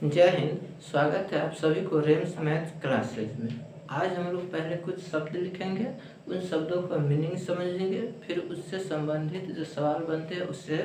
जय हिंद। स्वागत है आप सभी को रेम्स मैथ क्लासेज में। आज हम लोग पहले कुछ शब्द लिखेंगे, उन शब्दों का मीनिंग समझेंगे, फिर उससे संबंधित जो सवाल बनते हैं उससे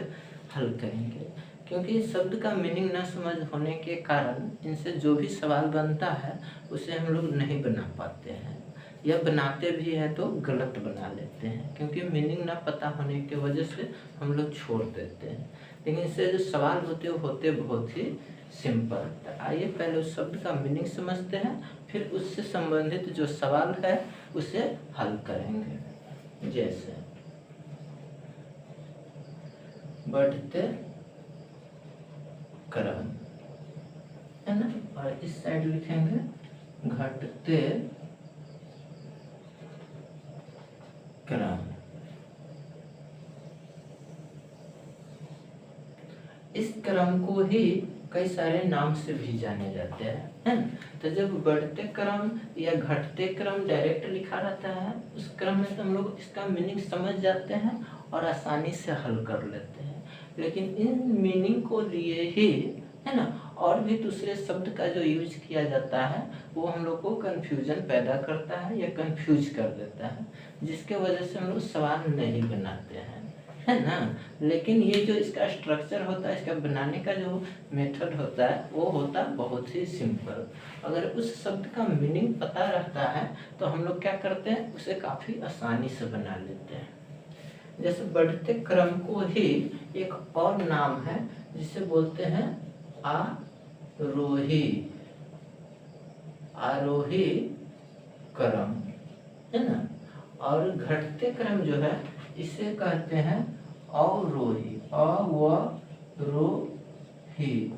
हल करेंगे। क्योंकि शब्द का मीनिंग न समझ होने के कारण इनसे जो भी सवाल बनता है उसे हम लोग नहीं बना पाते हैं, या बनाते भी हैं तो गलत बना लेते हैं, क्योंकि मीनिंग ना पता होने की वजह से हम लोग छोड़ देते हैं। लेकिन इससे जो सवाल होते बहुत ही सिंपल। तो आइए पहले उस शब्द का मीनिंग समझते हैं, फिर उससे संबंधित जो सवाल है उसे हल करेंगे। जैसे बढ़ते क्रम है ना, और इस साइड लिखेंगे घटते क्रम। इस क्रम को ही कई सारे नाम से भी जाने जाते हैं, है ना। तो जब बढ़ते क्रम या घटते क्रम डायरेक्ट लिखा रहता है उस क्रम में तो हम लोग इसका मीनिंग समझ जाते हैं और आसानी से हल कर लेते हैं। लेकिन इन मीनिंग को लिए ही, है ना, और भी दूसरे शब्द का जो यूज किया जाता है वो हम लोग को कंफ्यूजन पैदा करता है या कंफ्यूज कर देता है, जिसके वजह से हम लोग सवाल नहीं बनाते हैं, है ना। लेकिन ये जो इसका स्ट्रक्चर होता है, इसका बनाने का जो मेथड होता है वो होता बहुत ही सिंपल। अगर उस शब्द का मीनिंग पता रहता है तो हम लोग क्या करते हैं, उसे काफ़ी आसानी से बना लेते हैं। जैसे बढ़ते क्रम को ही एक और नाम है जिसे बोलते हैं आरोही। आरोही क्रम, है ना। और घटते क्रम जो है इसे कहते हैं अवरोही।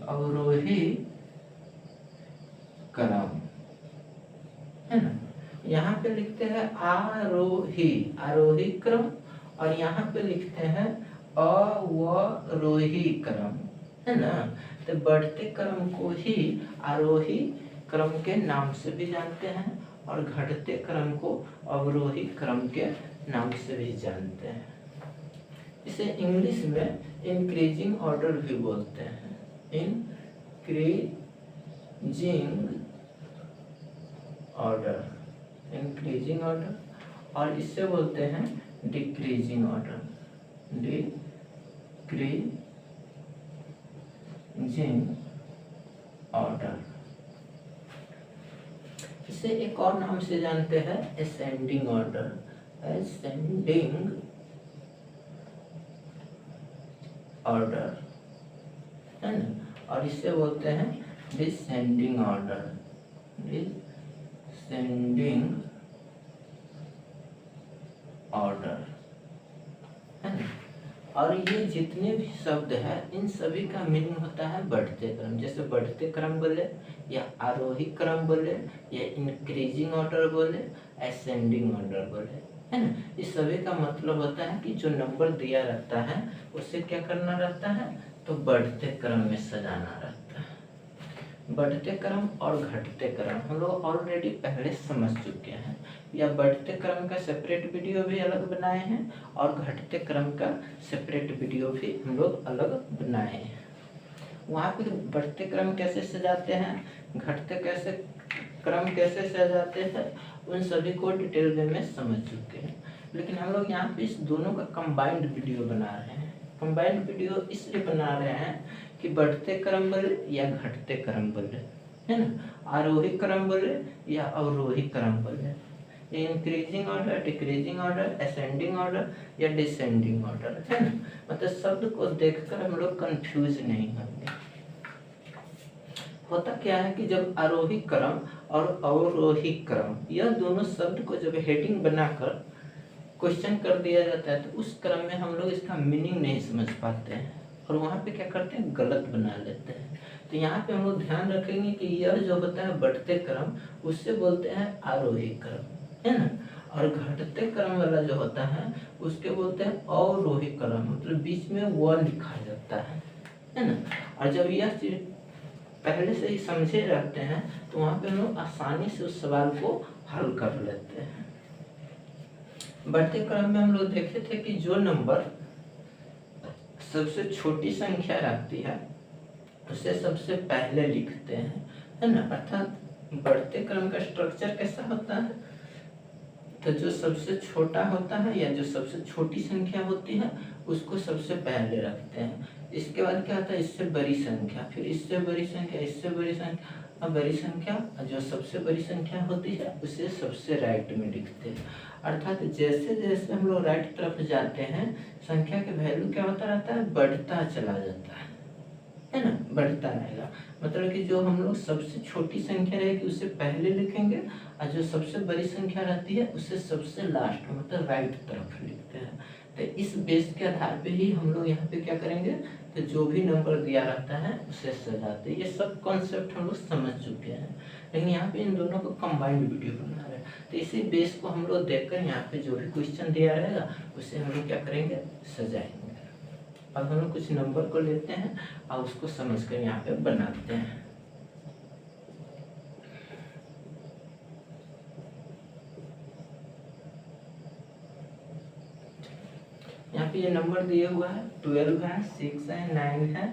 अवरोही क्रम, है ना। यहाँ पे लिखते हैं आरोही, आरोही क्रम, और यहाँ पे लिखते हैं अवरोही क्रम, है ना। तो बढ़ते क्रम को ही आरोही क्रम के नाम से भी जानते हैं और घटते क्रम को अवरोही क्रम के नाम से भी जानते हैं। इसे इंग्लिश में इंक्रीजिंग ऑर्डर भी बोलते हैं, इंक्रीजिंग ऑर्डर, इंक्रीजिंग ऑर्डर, और इससे बोलते हैं डिक्रीजिंग ऑर्डर, डिक्रीजिंग ऑर्डर। इसे एक और नाम से जानते हैं असेंडिंग ऑर्डर, असेंडिंग ऑर्डर, है ना। और इससे बोलते हैं डिसेंडिंग ऑर्डर, डिसेंडिंग ऑर्डर, है ना। और ये जितने भी शब्द हैं इन सभी का मीनिंग होता है बढ़ते क्रम। जैसे बढ़ते क्रम बोले, या आरोही क्रम बोले, या इंक्रीजिंग ऑर्डर बोले, असेंडिंग ऑर्डर बोले, है ना। इस सभी का मतलब होता है कि जो नंबर दिया रहता है उसे क्या करना रहता है, तो बढ़ते क्रम में सजाना रहता है। बढ़ते क्रम और घटते क्रम हम लोग ऑलरेडी पहले समझ चुके हैं, या बढ़ते क्रम का सेपरेट वीडियो भी अलग बनाए हैं और घटते क्रम का सेपरेट वीडियो भी हम लोग अलग बनाए हैं। वहाँ पे बढ़ते क्रम कैसे सजाते हैं, घटते क्रम कैसे सजाते हैं, उन सभी को डिटेल में समझ चुके हैं। लेकिन हम लोग यहाँ पे इस दोनों का कंबाइंड वीडियो बना रहे हैं। कंबाइंड वीडियो इसलिए बना रहे हैं कि बढ़ते क्रम बोले या घटते क्रम बोले, है ना, आरोही क्रम बोले या अवरोही क्रम बोले, increasing order, decreasing order, ascending order या डिसेंडिंग ऑर्डर, है ना। मतलब शब्द को देखकर हम लोग कंफ्यूज नहीं होंगे। होता क्या है कि जब आरोही क्रम और अवरोही क्रम यह दोनों शब्द को जब हेडिंग बनाकर क्वेश्चन कर दिया जाता है तो उस क्रम में हम लोग इसका मीनिंग नहीं समझ पाते हैं और वहाँ पे क्या करते हैं, गलत बना लेते हैं। तो यहाँ पे हम लोग ध्यान रखेंगे कि यह जो होता है बढ़ते क्रम उससे बोलते हैं आरोही क्रम, है ना। और घटते क्रम वाला जो होता है उसके बोलते हैं अवरोही क्रम, मतलब बीच में व लिखा जाता है ना। और जब यह चीज पहले से ही समझे रहते हैं तो वहाँ पे हम लोग आसानी से उस सवाल को हल कर लेते हैं। बढ़ते क्रम में हम लोग देखे थे कि जो नंबर सबसे छोटी संख्या रहती है उसे सबसे पहले लिखते हैं, है ना। अर्थात बढ़ते क्रम का स्ट्रक्चर कैसा होता है, तो जो सबसे छोटा होता है या जो सबसे छोटी संख्या होती है उसको सबसे पहले रखते हैं। इसके बाद क्या होता है, इससे बड़ी संख्या, फिर इससे बड़ी संख्या, इससे बड़ी संख्या, अब बड़ी संख्या, जो सबसे बड़ी संख्या होती है उसे सबसे राइट में लिखते हैं। अर्थात जैसे जैसे हम लोग राइट तरफ जाते हैं संख्या के वैल्यू क्या होता रहता है, बढ़ता चला जाता है ना, बढ़ता रहेगा। मतलब कि जो हम लोग सबसे छोटी संख्या रहेगी उसे पहले लिखेंगे और जो सबसे बड़ी संख्या रहती है उसे सबसे लास्ट में, मतलब राइट तरफ लिखते हैं। तो इस बेस के आधार पे ही हम लोग यहाँ पे क्या करेंगे, तो जो भी नंबर दिया रहता है उसे सजाते हैं। ये सब कॉन्सेप्ट हम लोग समझ चुके हैं, लेकिन यहाँ पे इन दोनों को कंबाइंड वीडियो बना रहे हैं। तो इसी बेस को हम लोग देखकर यहाँ पे जो भी क्वेश्चन दिया रहेगा उसे हम लोग क्या करेंगे, सजाएंगे। अब हम लोग कुछ नंबर को लेते हैं और उसको समझकर यहाँ पे बनाते हैं। यहाँ पे ये नंबर दिया हुआ है, 12 है, 6 है, 9 है,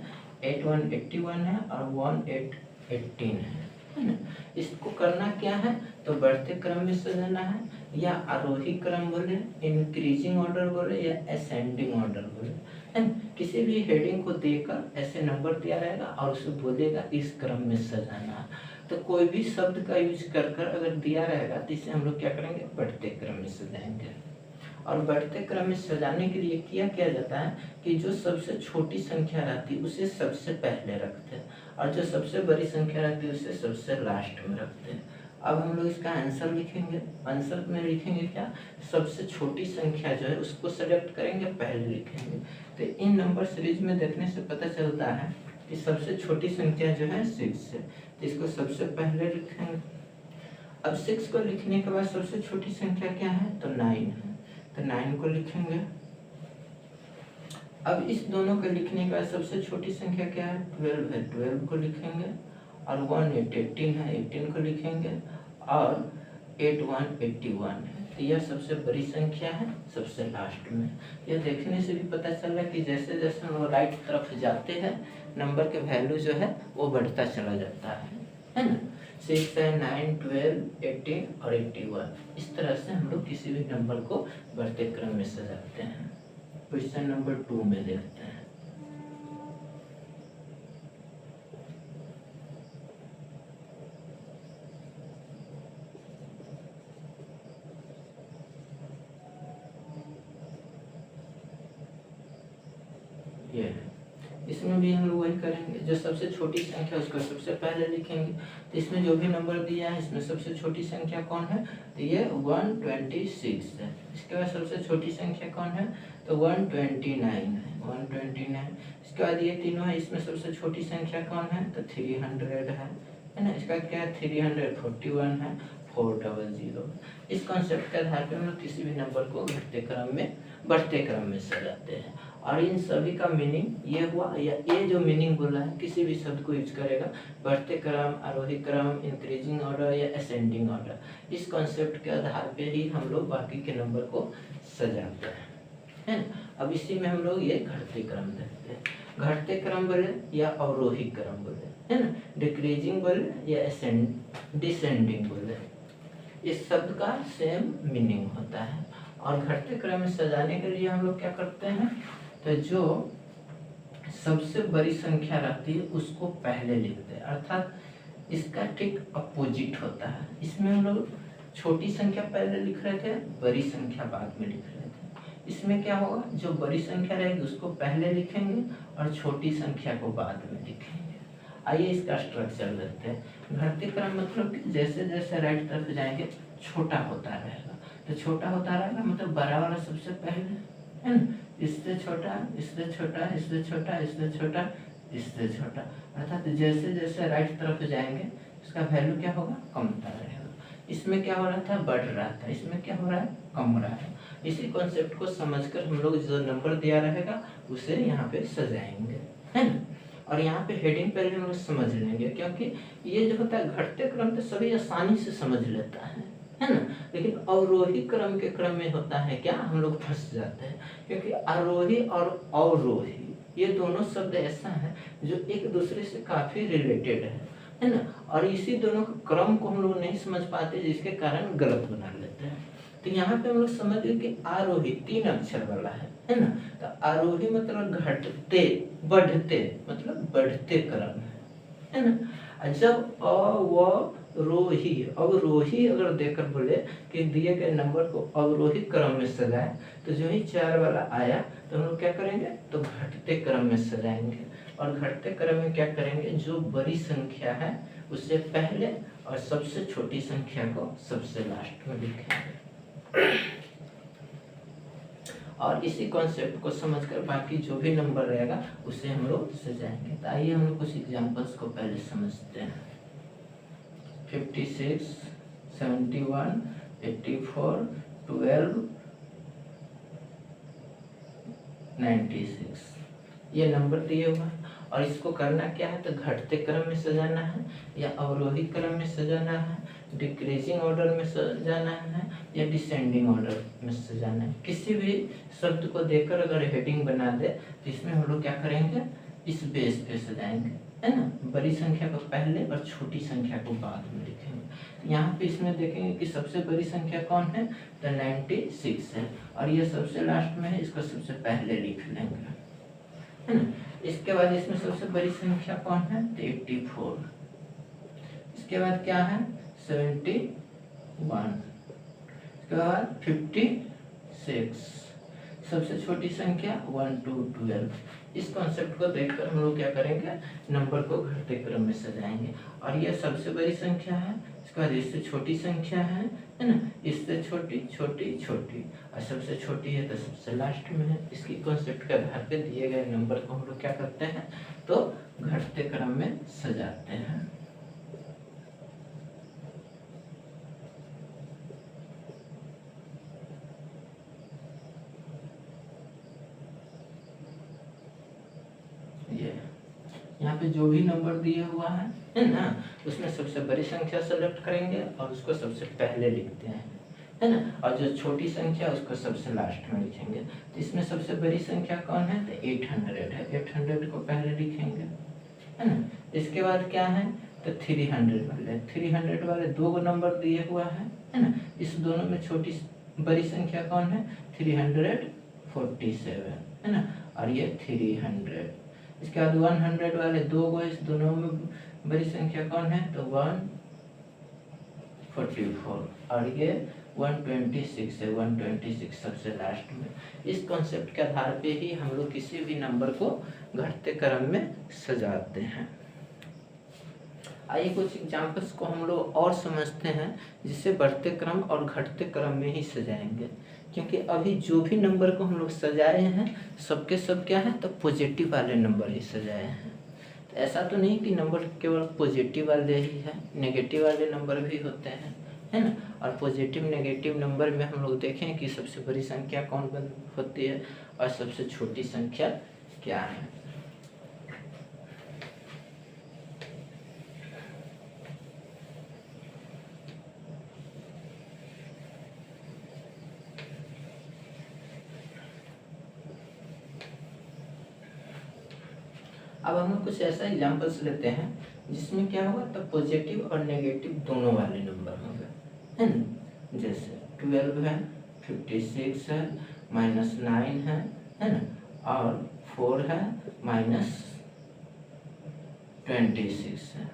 8 1 81 है और 1 8 18 है ना। इसको करना क्या है, तो बढ़ते क्रम में सजाना है, या आरोही क्रम बोले, इंक्रीजिंग ऑर्डर बोले, या असेंडिंग ऑर्डर बोले, है ना। किसी भी हेडिंग को देकर ऐसे नंबर दिया रहेगा और उसे बोलेगा इस क्रम में सजाना। तो कोई भी शब्द का यूज कर कर अगर दिया रहेगा तो इसे हम लोग क्या करेंगे, बढ़ते क्रम में सजाएंगे। और बढ़ते क्रम में सजाने के लिए क्या जाता है कि जो सबसे छोटी संख्या रहती है उसे सबसे पहले रखते हैं और जो सबसे बड़ी संख्या रहती है उसे सबसे लास्ट में रखते हैं। अब हम लोग इसका आंसर लिखेंगे। आंसर में लिखेंगे क्या, सबसे छोटी संख्या जो है उसको सेलेक्ट करेंगे, पहले लिखेंगे। तो इन नंबर सीरीज में देखने से पता चलता है कि सबसे छोटी संख्या जो है 6 है, तो इसको सबसे पहले लिखेंगे। अब 6 को लिखने के बाद सबसे छोटी संख्या क्या है, तो 9 है, तो 9 को लिखेंगे। अब इस दोनों को लिखने के बाद सबसे छोटी संख्या क्या है, 12 है, 12 को लिखेंगे। और 1 8 18 है, 18 को लिखेंगे। और 8 1 81 है, तो यह सबसे बड़ी संख्या है, सबसे लास्ट में। यह देखने से भी पता चल रहा है कि जैसे जैसे हम राइट तरफ जाते हैं नंबर के वैल्यू जो है वो बढ़ता चला जाता है ना। 6 है, 9 12 18 और 81, इस तरह से हम लोग किसी भी नंबर को बढ़ते क्रम में सजाते हैं। क्वेश्चन नंबर 2 में देखते हैं। ये इसमें भी हम लोग वही करेंगे, जो सबसे छोटी संख्या उसको सबसे पहले लिखेंगे। तो इसमें जो भी नंबर दिया है इसमें सबसे छोटी संख्या कौन है, तो ये 126 है। इसके बाद सबसे छोटी संख्या कौन है, तो 129 है, 129। इसके बाद ये तीनों है, इसमें सबसे छोटी संख्या कौन है, तो 300 है ना। इसका क्या है, 341 है, 400। इस कॉन्सेप्ट के आधार पर हम लोग किसी भी नंबर को घटते क्रम में बढ़ते क्रम में सजाते हैं। और इन सभी का मीनिंग ये हुआ, या ये जो मीनिंग बोला है किसी भी शब्द को यूज करेगा, बढ़ते क्रम, आरोही क्रम, इंक्रीजिंग ऑर्डर या असेंडिंग ऑर्डर, इस कॉन्सेप्ट के आधार पे ही हम लोग बाकी के नंबर को सजाते हैं, है ना। अब इसी में हम लोग ये घटते क्रम देखते हैं। घटते क्रम बोले या अवरोही क्रम बोले, है ना, डिक्रीजिंग बोले या डिसेंडिंग बोले, इस शब्द का सेम मीनिंग होता है। और घटते क्रम में सजाने के लिए हम लोग क्या करते हैं, तो जो सबसे बड़ी संख्या रहती है उसको पहले लिखते हैं, अर्थात इसका ठीक अपोजिट होता है। इसमें हम लोग छोटी संख्या पहले लिख रहे थे, बड़ी संख्या बाद में लिख रहे थे। इसमें क्या होगा, जो बड़ी संख्या रहेगी उसको पहले लिखेंगे और छोटी संख्या को बाद में लिखेंगे। आइए इसका स्ट्रक्चर देखते हैं। घटते क्रम मतलब कि जैसे जैसे राइट तरफ जाएंगे छोटा होता रहेगा, तो छोटा होता रहेगा मतलब बड़ा वाला सबसे पहले, है ना, इससे छोटा, इससे छोटा, इससे छोटा, इससे छोटा, इससे छोटा। अर्थात जैसे जैसे राइट तरफ जाएंगे इसका वैल्यू क्या होगा, कमता रहेगा। इसमें क्या हो रहा था, बढ़ रहा था, इसमें क्या हो रहा है, कम रहा है। इसी कॉन्सेप्ट को समझकर हम लोग जो नंबर दिया रहेगा उसे यहाँ पे सजाएंगे, है ना। और यहाँ पे हेडिंग पहले हम लोग समझ लेंगे, क्योंकि ये जो होता है घटते क्रम तो सभी आसानी से समझ लेता है ना, लेकिन अवरोही क्रम के क्रम में होता है क्या, हम लोग फंस जाते हैं। क्योंकि आरोही और अवरोही ये दोनों शब्द ऐसा है जो एक दूसरे से काफी रिलेटेड है ना, और इसी दोनों के क्रम को हम लोग नहीं समझ पाते, जिसके कारण गलत बना लेते हैं। तो यहाँ पे हम लोग समझ गए कि आरोही 3 अक्षर वाला है ना। तो आरोही मतलब घटते, बढ़ते, मतलब बढ़ते क्रम है ना। जब अवरोही, अवरोही अगर देकर बोले कि दिए गए नंबर को अवरोही क्रम में सजाए, तो जो ही 4 वाला आया तो हम लोग क्या करेंगे, तो घटते क्रम में सजाएंगे। और घटते क्रम में क्या करेंगे, जो बड़ी संख्या है उससे पहले और सबसे छोटी संख्या को सबसे लास्ट में लिखेंगे। और इसी कॉन्सेप्ट को समझकर बाकी जो भी नंबर रहेगा उसे हम लोग सजाएंगे। तो आइए हम लोग कुछ एग्जांपल्स को पहले समझते हैं। 56, 71, 84, 12, 96 ये नंबर दिए हुए हैं। और इसको करना क्या है, तो घटते क्रम में सजाना है या अवरोही क्रम में सजाना है, डिक्रीजिंग ऑर्डर में सजाना है या डिसेंडिंग ऑर्डर में सजाना है। किसी भी शब्द को देकर अगर हेडिंग बना दे तो इसमें हम लोग क्या करेंगे, इस बेस पे सजाएंगे, है ना। बड़ी संख्या को पहले और छोटी संख्या को बाद में लिखेंगे। यहाँ पे इसमें देखेंगे कि सबसे बड़ी संख्या कौन है, तो 96 है, और ये सबसे लास्ट में है, इसको सबसे पहले लिख लेंगे, है ना। इसके बाद इसमें सबसे बड़ी संख्या कौन है, तो 84। इसके बाद क्या है, 71। इसके बाद 56। सबसे छोटी संख्या 1 to 12। इस कॉन्सेप्ट को देखकर हम लोग क्या करेंगे, नंबर को घटते क्रम में सजाएंगे। और यह सबसे बड़ी संख्या है, इसके बाद इससे छोटी संख्या है ना, इससे छोटी छोटी छोटी, और सबसे छोटी है तो सबसे लास्ट में है। इसकी कॉन्सेप्ट के आधार पे दिए गए नंबर को हम लोग क्या करते हैं, तो घटते क्रम में सजाते हैं। यहाँ पे जो भी नंबर दिया हुआ है ना, उसमें सबसे बड़ी संख्या सेलेक्ट करेंगे और उसको सबसे पहले लिखते हैं, है ना। और जो छोटी संख्या उसको सबसे लास्ट में लिखेंगे। तो इसमें सबसे बड़ी संख्या कौन है, तो 800 है, 800 को पहले लिखेंगे, है ना। इसके बाद क्या है, तो 300 वाले 2 नंबर दिए हुआ है ना। इस दोनों में छोटी बड़ी संख्या कौन है, 347, है ना, और ये 300। इसके बाद 100 वाले 2 इस दोनों में बड़ी संख्या कौन है, तो 144, और ये 126 है, 126 सबसे लास्ट में। इस कॉन्सेप्ट के आधार पे ही हम लोग किसी भी नंबर को घटते क्रम में सजाते हैं। आइए कुछ एग्जांपल्स को हम लोग और समझते हैं, जिससे बढ़ते क्रम और घटते क्रम में ही सजाएंगे। क्योंकि अभी जो भी नंबर को हम लोग सजाए हैं सबके सब क्या है, तो पॉजिटिव वाले नंबर ही सजाए हैं। तो ऐसा तो नहीं कि नंबर केवल पॉजिटिव वाले ही है, नेगेटिव वाले नंबर भी होते हैं, है ना। और पॉजिटिव नेगेटिव नंबर में हम लोग देखें कि सबसे बड़ी संख्या कौन होती है और सबसे छोटी संख्या क्या है। अब हम लोग कुछ ऐसा एग्जांपल्स लेते हैं जिसमें क्या होगा, तो पॉजिटिव और नेगेटिव दोनों वाले नंबर होंगे, है ना। जैसे 12 है, 56 है, -9 है ना, और 4 है, -26 है।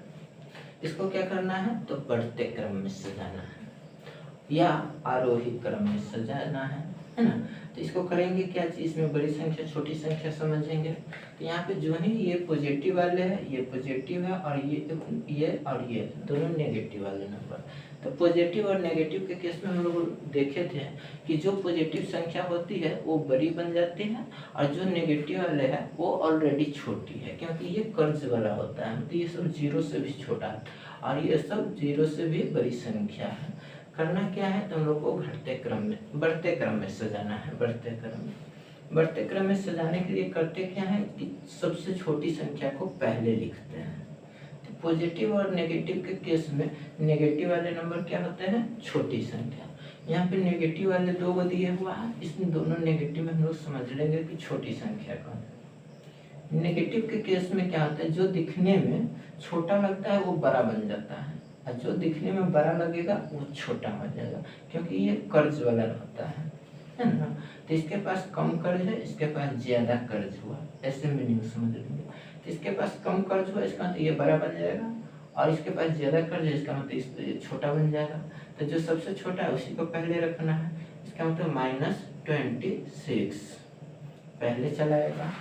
इसको क्या करना है, तो बढ़ते क्रम में सजाना है या आरोही क्रम में सजाना है ना। तो इसको करेंगे क्या, चीज में बड़ी संख्या छोटी संख्या समझेंगे। तो यहाँ पे जो ही ये पॉजिटिव वाले है, ये पॉजिटिव है, और ये दोनों नेगेटिव वाले नंबर। तो पॉजिटिव और नेगेटिव के केस में हम लोग देखे थे कि जो पॉजिटिव संख्या होती है वो बड़ी बन जाती है, और जो नेगेटिव वाले है वो ऑलरेडी छोटी है, क्योंकि ये कर्ज वाला होता है। तो ये सब 0 से भी छोटा है और ये सब 0 से भी बड़ी संख्या है। करना क्या है, तो हम लोग को घटते क्रम में, बढ़ते क्रम में सजाना है। बढ़ते क्रम में सजाने के लिए करते क्या है कि सबसे छोटी संख्या को पहले लिखते हैं। तो पॉजिटिव और नेगेटिव के केस में नेगेटिव वाले नंबर क्या होते हैं, छोटी संख्या। यहाँ पे नेगेटिव वाले 2 दिए हुआ है, इसमें दोनों नेगेटिव में हम लोग समझ लेंगे कि छोटी संख्या कौन है। नेगेटिव के केस में क्या होता है, जो दिखने में छोटा लगता है वो बड़ा बन जाता है, और जो दिखने में बड़ा लगेगा वो छोटा हो जाएगा, क्योंकि ये कर्ज वाला होता है ना। तो इसके पास कम कर्ज है, इसके पास ज्यादा कर्ज हुआ, ऐसे मीनिंग समझ लेंगे। तो इसके पास कम कर्ज हुआ, इसका मतलब ये बड़ा बन जाएगा, और इसके पास ज्यादा कर्ज है, इसका मतलब ये छोटा बन जाएगा। तो जो सबसे छोटा है उसी को पहले रखना है, इसका मतलब -26 पहले चलाएगा।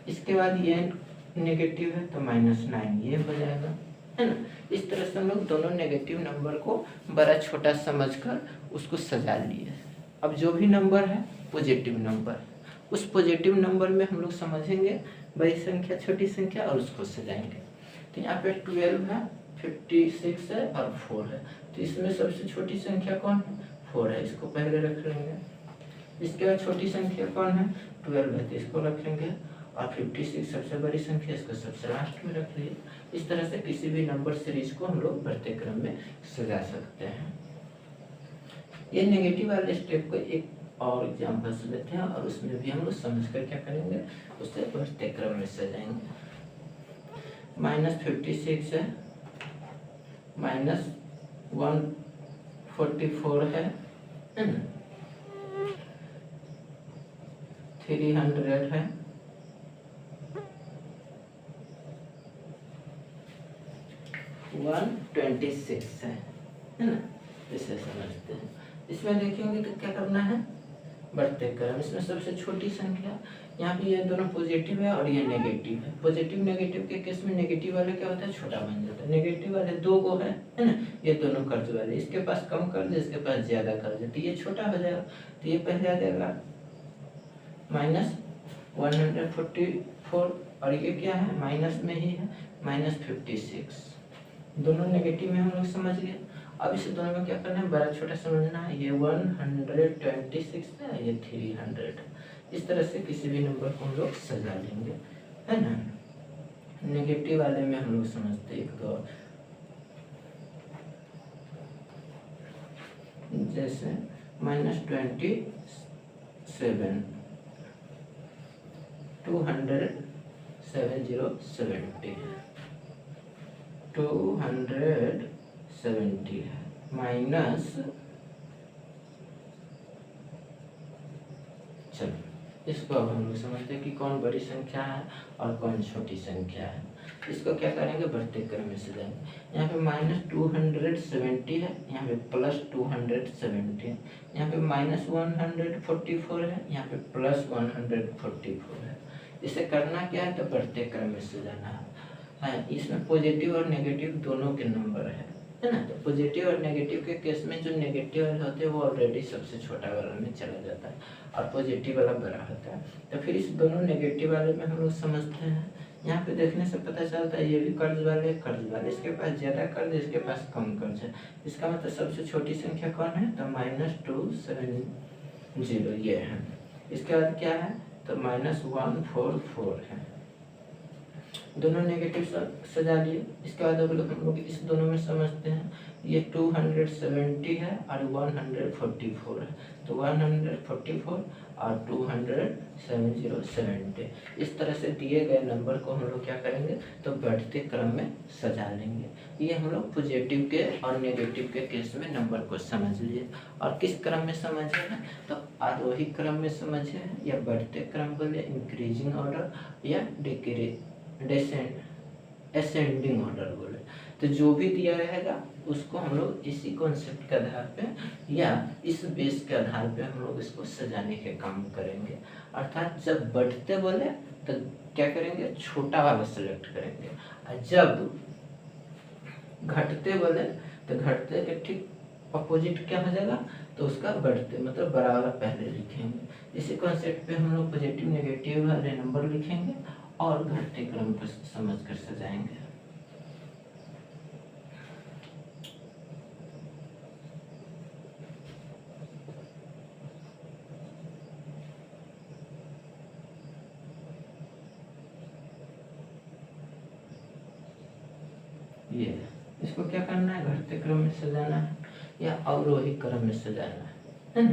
इसके बाद ये नेगेटिव है तो -9 ये हो जाएगा, है ना। इस तरह से हम लोग दोनों नेगेटिव नंबर को बड़ा छोटा समझकर उसको सजा लिए। अब जो भी नंबर है पॉजिटिव नंबर, उस पॉजिटिव नंबर में हम लोग समझेंगे बड़ी संख्या छोटी संख्या और उसको सजाएंगे। तो यहाँ पे 12 है, 56 है और 4 है। तो इसमें सबसे छोटी संख्या कौन है, 4 है, इसको पहले रख लेंगे। इसके बाद छोटी संख्या कौन है, 12 है, तो इसको रखेंगे। और 56 सबसे बड़ी संख्या, इसको सबसे लास्ट में रख लिए। इस तरह से किसी भी नंबर सीरीज को हम लोग बढ़ते क्रम में सजा सकते हैं। ये नेगेटिव वाले स्टेप को एक और एग्जाम्पल से लेते हैं, और उसमें भी हम लोग समझ कर क्या करेंगे, उसे बढ़ते क्रम में सजाएंगे। -56 है, -144 है ना, 300 है, 126 है ना। इसे समझते हैं। इसमें देखेंगे तो क्या करना है, बढ़ते क्रम। इसमें सबसे छोटी संख्या, यहाँ पे ये दोनों पॉजिटिव है और ये नेगेटिव है। पॉजिटिव नेगेटिव के केस में नेगेटिव वाले क्या होता है, छोटा बन जाता है। नेगेटिव वाले 2 को है ना, ये दोनों कर्ज वाले, इसके पास कम कर्ज है, इसके पास ज्यादा कर्ज है, तो ये छोटा हो जाएगा। तो ये पहले आ जाएगा -144, और ये क्या है, माइनस में ही है, -56। दोनों नेगेटिव में हम लोग समझ गए। अब इसे दोनों में क्या करना है, बड़ा छोटा समझना है। ये 126 है, ये 300 है। इस तरह से किसी भी नंबर को हम लोग सजा लेंगे, है ना। नेगेटिव वाले में हम लोग समझते हैं, एक तो जैसे -27 200 70 270 है, माइनस, चलो इसको अब हम लोग समझते हैं कि कौन बड़ी संख्या है और कौन छोटी संख्या है। इसको क्या करेंगे, बढ़ते क्रम में सजाएंगे। यहाँ पे -270 है, यहाँ पे +270 है, यहाँ पे -144 है, यहाँ पे +144 है। इसे करना क्या है, तो बढ़ते क्रम में सजाना है। इसमें पॉजिटिव और नेगेटिव दोनों के नंबर है ना। तो पॉजिटिव और नेगेटिव के केस में जो नेगेटिव वाले होते हैं वो ऑलरेडी सबसे छोटा वाला में चला जाता है, और पॉजिटिव वाला बड़ा होता है। तो फिर इस दोनों नेगेटिव वाले में हम लोग समझते हैं। यहाँ पे देखने से पता चलता है ये भी कर्ज वाले, इसके पास ज्यादा कर्ज, इसके पास कम कर्ज है। इसका मतलब सबसे छोटी संख्या कौन है, तो -270 ये है। इसके बाद क्या है, तो -144 है। दोनों नेगेटिव सजा लिए। इसके बाद हम लोग इस दोनों में समझते हैं, ये 270 है और 144 है, तो 144 और 270 इस तरह से दिए गए नंबर को हम लोग क्या करेंगे, तो बढ़ते क्रम में सजा लेंगे। ये हम लोग पॉजिटिव के और नेगेटिव के केस में नंबर को समझ लिए। और किस क्रम में समझे हैं, तो आरोही क्रम में समझे हैं, या बढ़ते क्रम बोले इंक्रीजिंग ऑर्डर, या असेंडिंग ऑर्डर बोले। तो जो भी दिया रहेगा उसको हम लोग इसी कॉन्सेप्ट के आधार पे या इस बेस के आधार पे हम लोग इसको सजाने के काम करेंगे। अर्थात जब बढ़ते बोले तो क्या करेंगे, छोटा वाला सेलेक्ट करेंगे, और जब घटते बोले तो घटते के ठीक अपोजिट क्या हो जाएगा, तो उसका बढ़ते मतलब बड़ा वाला पहले लिखेंगे। इसी कॉन्सेप्ट पे हम लोग पॉजिटिव नेगेटिव वाले नंबर लिखेंगे और घटते क्रम पर समझ कर सजाएंगे। ये इसको क्या करना है, घटते क्रम में सजाना है या अवरोही क्रम में सजाना है ना,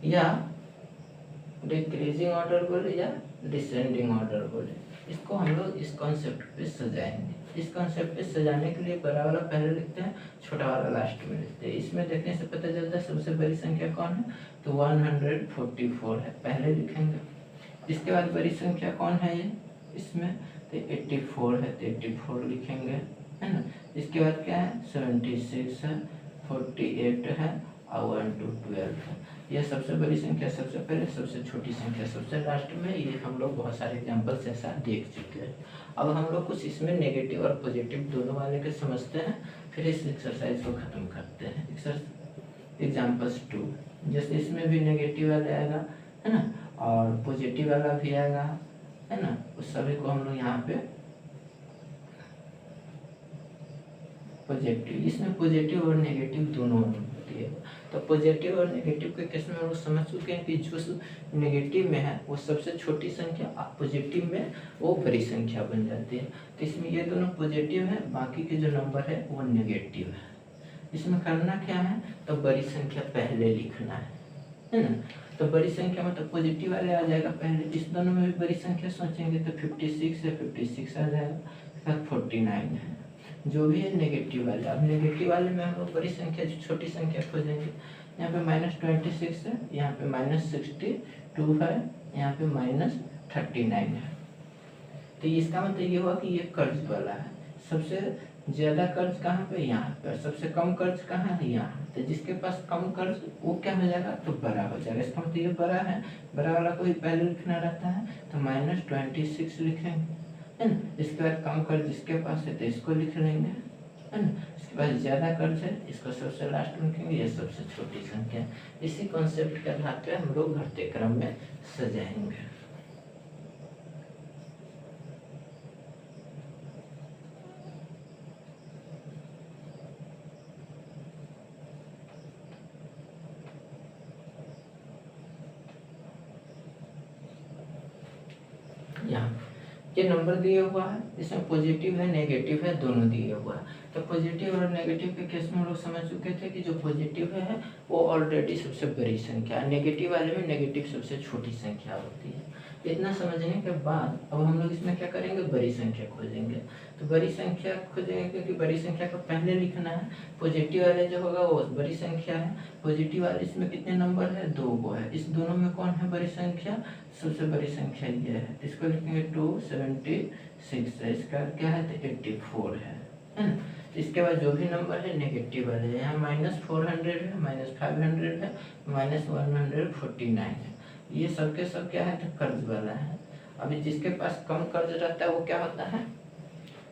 या डिक्रीजिंग ऑर्डर बोले या डिसेंडिंग ऑर्डर बोले। इसको हम लोग इस कॉन्सेप्ट पे सजाएंगे। इस कॉन्सेप्ट पे सजाने के लिए बड़ा वाला पहले लिखते हैं, छोटा वाला लास्ट में लिखते हैं। इसमें देखने से पता चलता है सबसे बड़ी संख्या कौन है, तो 144 है, पहले लिखेंगे। इसके बाद बड़ी संख्या कौन है ये इसमें, तो 84 है, तो 84 लिखेंगे, है ना। इसके बाद क्या है, 76 है, 48 है और 1 to 12 है। यह सबसे बड़ी संख्या सबसे पहले, सबसे छोटी संख्या सबसे लास्ट में। ये हम लोग बहुत सारे एग्जाम्पल्स ऐसा देख चुके हैं। अब हम लोग कुछ इसमें नेगेटिव और पॉजिटिव दोनों वाले के समझते हैं, फिर इस एक्सरसाइज को ख़त्म करते हैं। एग्जाम्पल्स 2, जैसे इसमें भी नेगेटिव वाला आएगा, है ना, और पॉजिटिव वाला भी आएगा, है ना। उस सभी को हम लोग यहाँ पे पॉजिटिव, इसमें पॉजिटिव और नेगेटिव दोनों होती है। तो पॉजिटिव और नेगेटिव के केस में हम लोग समझ चुके हैं कि जो नेगेटिव में है वो सबसे छोटी संख्या, पॉजिटिव में वो बड़ी संख्या बन जाती है। तो इसमें ये दोनों पॉजिटिव है, बाकी के जो नंबर है वो नेगेटिव है। इसमें करना क्या है, तो बड़ी संख्या पहले लिखना है ना। तो बड़ी संख्या मतलब पॉजिटिव वाले आ जाएगा पहले। इस दोनों में भी बड़ी संख्या सोचेंगे तो 56 है, 56 आ जाएगा, 49 है। जो भी है नेगेटिव वाले, अब नेगेटिव वाले में हम लोग बड़ी संख्या जो छोटी संख्या खोजेंगे। यहाँ पे -26 है, यहाँ पे -62 है, यहाँ पे -39 है। तो इसका मतलब ये हुआ कि ये कर्ज वाला है। सबसे ज्यादा कर्ज कहाँ पे, यहाँ पे। सबसे कम कर्ज कहाँ है, यहाँ। तो जिसके पास कम कर्ज वो क्या हो जाएगा, तो बड़ा हो जाएगा। इसका मतलब ये बड़ा है, बड़ा वाला को ही पहले लिखना रहता है, तो -26 लिखेंगे, है ना। इसके बाद कम कर्ज जिसके पास है तो इसको लिख लेंगे, है ना। इसके बाद ज्यादा कर्ज है, इसको सबसे लास्ट में लिखेंगे, ये सबसे छोटी संख्या। इसी कॉन्सेप्ट के आधार पे हम लोग घटते क्रम में सजाएंगे। यहाँ ये नंबर दिया हुआ है, इसमें पॉजिटिव है नेगेटिव है दोनों दिए हुआ है। तो पॉजिटिव और नेगेटिव के केस में हम लोग समझ चुके थे कि जो पॉजिटिव है वो ऑलरेडी सबसे बड़ी संख्या, नेगेटिव वाले में नेगेटिव सबसे छोटी संख्या होती है। इतना समझने के बाद अब हम लोग इसमें क्या करेंगे, बड़ी संख्या खोजेंगे। तो बड़ी संख्या खोजेंगे क्योंकि बड़ी संख्या को पहले लिखना है। पॉजिटिव वाले जो होगा वो बड़ी संख्या है। पॉजिटिव वाले इसमें कितने नंबर है, 2 को है। इस दोनों में कौन है बड़ी संख्या, सबसे बड़ी संख्या ये है। इसको लिखेंगे 276 है, इसका क्या है तो 84 है ना। इसके बाद जो भी नंबर है नेगेटिव वाले, यहाँ -400 है, -500 है, -149 है। ये सब के सब क्या है तो कर्ज वाला है। अभी जिसके पास कम कर्ज रहता है वो क्या होता है,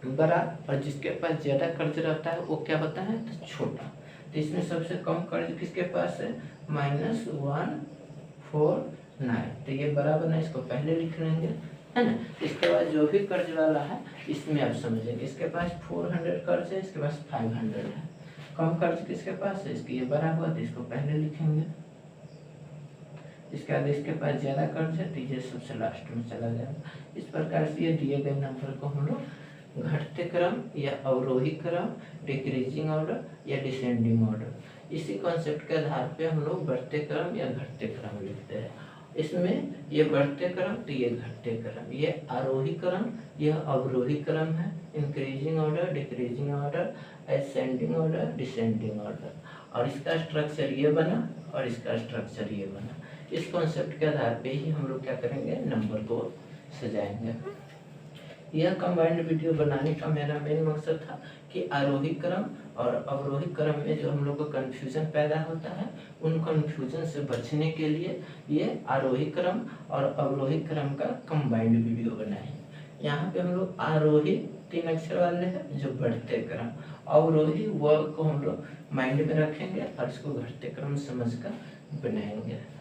बड़ा, और जिसके पास ज्यादा कर्ज रहता है वो क्या होता है तो छोटा। तो इसमें सबसे कम कर्ज किसके पास है, -149, तो ये बड़ा बना, इसको पहले लिख लेंगे, है ना। इसके बाद जो भी कर्ज वाला है इसमें आप समझेंगे, इसके पास 400 कर्ज है, इसके पास 500 है। कम कर्ज किसके पास है, इसकी ये बड़ा हुआ तो इसको पहले लिखेंगे। इसके बाद इसके पास ज्यादा कर्ज है तो ये सबसे लास्ट में चला जाएगा। इस प्रकार से ये दिए गए नंबर को हम लोग घटते क्रम या अवरोही क्रम, डिक्रीजिंग ऑर्डर या डिसेंडिंग ऑर्डर, इसी कॉन्सेप्ट के आधार पे हम लोग बढ़ते क्रम या घटते क्रम लिखते हैं। इसमें ये बढ़ते क्रम तो ये घटते क्रम, ये आरोही क्रम यह अवरोही क्रम है, increasing order, decreasing order, ascending order, descending order. और इसका स्ट्रक्चर ये बना और इसका स्ट्रक्चर ये बना। इस कॉन्सेप्ट के आधार पे ही हम लोग क्या करेंगे, नंबर को सजाएंगे। यह कंबाइंड वीडियो बनाने का मेरा मेन मकसद था कि आरोही क्रम और अवरोही क्रम में जो हम लोग को कन्फ्यूजन पैदा होता है उन कन्फ्यूजन से बचने के लिए ये आरोही क्रम और अवरोही क्रम का कंबाइंड वीडियो बनाए। यहाँ पे हम लोग आरोही 3 अक्षर वाले हैं जो बढ़ते क्रम, अवरोही वर्ड को हम लोग माइंड में रखेंगे और इसको घटते क्रम समझ कर बनाएंगे।